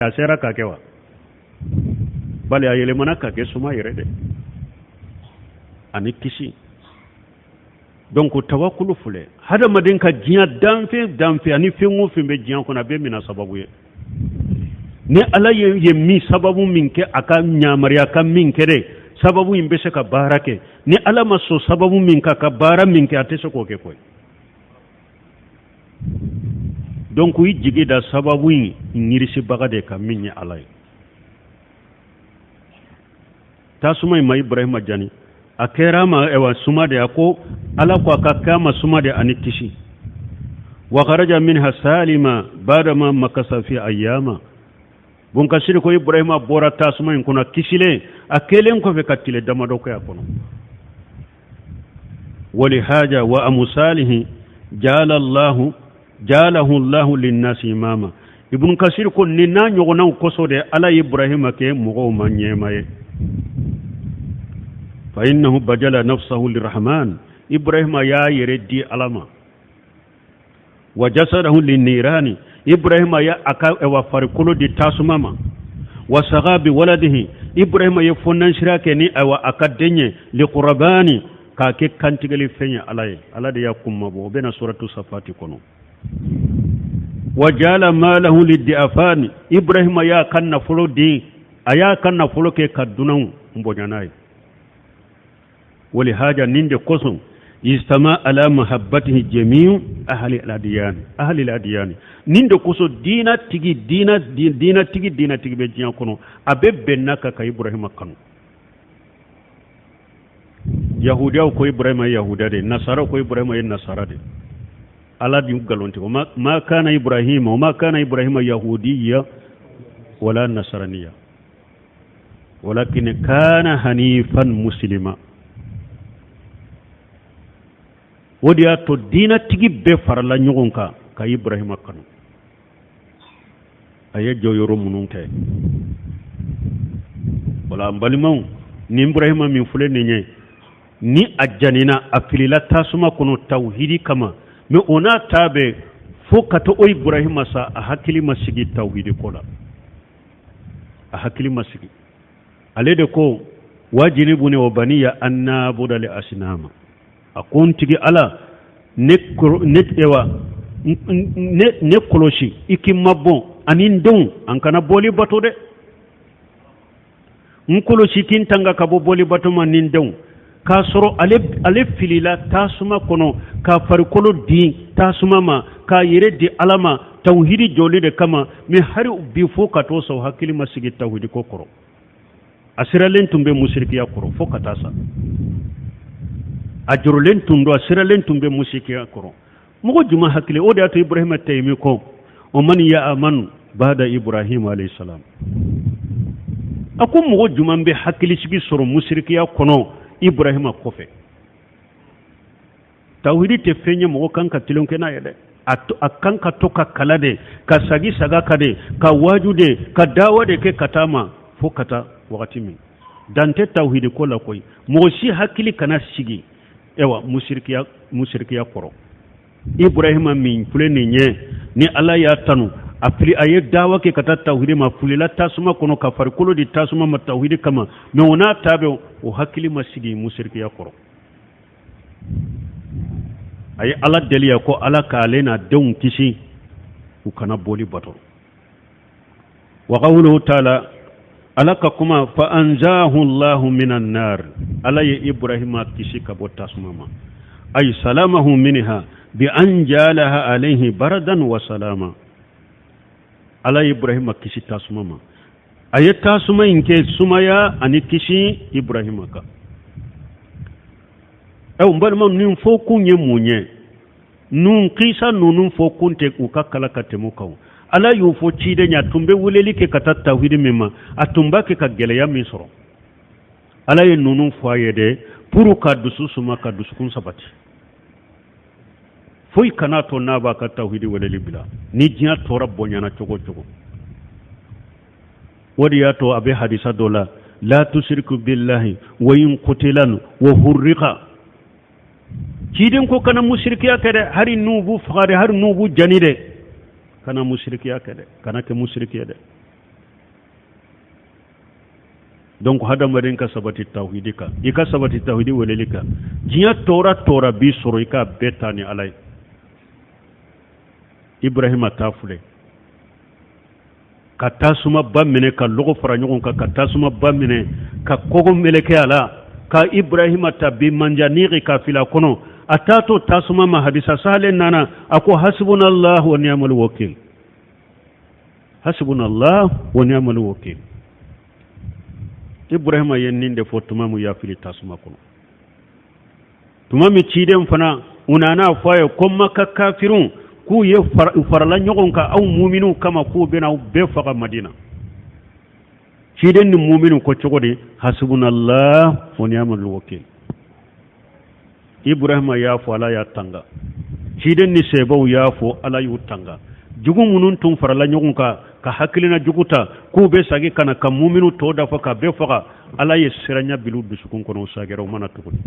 a sera ka kewa bale a yelemana ka ke suma yere de ani kisi donc tawakkulu fule hada madin ka jiya danfe ani fengo fembe jiya kona be mina sababu ye ne ala ye mi sababu min ke aka nyamari aka min kede sababu imbe se ka barake ni ala maso sababu min ka bara min ke atese ko ke koy donc yi jigi da sababu ngirisi bagade ka min ya ala tasuma mai ibrahim jani akera ma ewa sumade ako ala ko aka kama sumade anitishi wa kharaja minha salima bada ma makasa fi ayyama bon kasiri ko ibrahima bora tasuma kuna kisile akelen ko fe katile damado ko yakono wali haja wa amusalihi jalahu allah linnas imama ibn kasir ko ni na nyogona ko sode ala ibrahima ke mugo manyemaye fa innahu bajala nafsahu lirrahman ibrahima ya yeredi alama wa jasadahu linnirani ibrahima ya aka wa farikulu di tasumama wa sagabi waladihi ibrahima ya fonnan shirake ni awa akadenye li qurbani ka ke kantigali fenya alay alade ya kumma bo bena suratu safati kono wa jala malahu lidiafani ibrahima ya kanna fulo di aya kanna fulo ke kadunan mbonyanai wali haja ninde kosun istama ala mahabbatihi jami'u ahli al-adyan nindo kuso dina tigi be jiyan kono abe bennaka ka ibrahima kanu yahudiya ko ibrahima yahuda de nasara ko ibrahima nasara de ala di galonti ma kana ibrahima yahudiyya wala nasraniyya walakin kana hanifan muslima wodiya to dina tigi be farala nyogon ka ibrahima kanu aye joyoro mununte wala mbalimaw ni ibrahima min fule ni ajanina afilila tasuma kono tauhidi kama me ona tabe fo kato o ibrahima sa a hakili masigi tauhidi kola a hakili masigi alede ko wajinibuni wa baniya anna budali asnama akon tigi ala ne koloshi iki mabon anin don an kana boli bato de nkoloshi kin tanga ka bo boli bato man nin don ka soro ale filila tasuma kono ka farikolo di tasuma ma ka yere di alama tauhidi joli de kama mi hari bi fo ka to so hakili masigi tauhidi ko koro asiralen tumbe musrikiya koro fo ka tasa ajurlen tundo asiralen tumbe musikiya koro mugo juma hakile o da to ibrahima taymi ko o man ya amanu bada ibrahim alayhi salam akum mugo juma be hakili sigi soro musrikiya kono ibrahima kofe tawhidi te fenye mugo kanka tilonke na yede akanka toka kalade ka sagi saga kade ka wajude ka dawade ke katama fo kata wakati min dante tawhidi ko la koy mo si hakili kana sigi ewa mushrikiya koro ibrahima min fuleni nye ni ala ya tanu afili aye dawa ke kata tawhidi ma fulila tasuma kono ka farikolo di tasuma ma tawhidi kama me ona tabe o hakili masigi mushrikiya koro aye ala deliya ko ala ka alena don kisi u kana boli bato wa qawluhu ta'ala alaka kuma fa anzahu Allahu minan nar alaye ibrahima kisi kabo tasmama ay salamahu minha bi anjalaha alayhi baradan wa salama alaye ibrahima kisi tasmama ay tasuma inke sumaya ani kisi ibrahima ka aw mbalma nin fo kunye munye nun qisa nunun fo kunte ku kakala katemu kaw ala yu fo cide nya tumbe wuleli ke kata tawhid mimma atumba ke ka geleya min soro ala ye nunun fo ayede puru ka dusu suma ka dusu kun sabati foi kana to na ba ka tawhid wuleli bila ni jiya to rabbo nya na chogo wadi ya to abe hadisa dola la tushriku billahi wa in qutilan wa hurriqa ciden ko kana mushrikiya kade hari nubu fare har nubu janide kana mushrikiya kade kana ke mushrikiya de donc hadamaden ka sabati tawhidi ka i ka sabati tawhidi weleli ka jiya tora bi soro i ka bɛɛ ta ni ala ye ibrahima ta fule ka tasuma ba minɛ ka logo fara ɲɔgɔn kan ka tasuma ba minɛ ka kogo meleke a la ka ibrahima ta bi manjanigi ka fila kɔnɔ a t'a to tasuma ma hadisa sahalen nana a ko hasbunallah wa ni'mal wakil hasbunallah wa ni'mal wakil ibrahima ye nin de fo tuma mu ya fili tasuma kɔnɔ tuma mi ciden fana unana fɔ a ye ko maka kafirun k'u ye farala ɲɔgɔn kan aw muminu kama k'u bɛna aw bɛɛ faga madina ciden ni muminu ko cogo di hasbunallah wa ni'mal wakil ibrahima y'a fɔ ala y'a tanga ciden ni sebaw y'a fɔ ala y'u tanga jugu minnu tun farala ɲɔgɔn kan ka hakilina jugu ta k'u bɛ sagi kana ka muminu tɔ dafa ka bɛɛ faga ala ye siranya bilu dusukun kɔnɔ u sagɛra u mana tuguni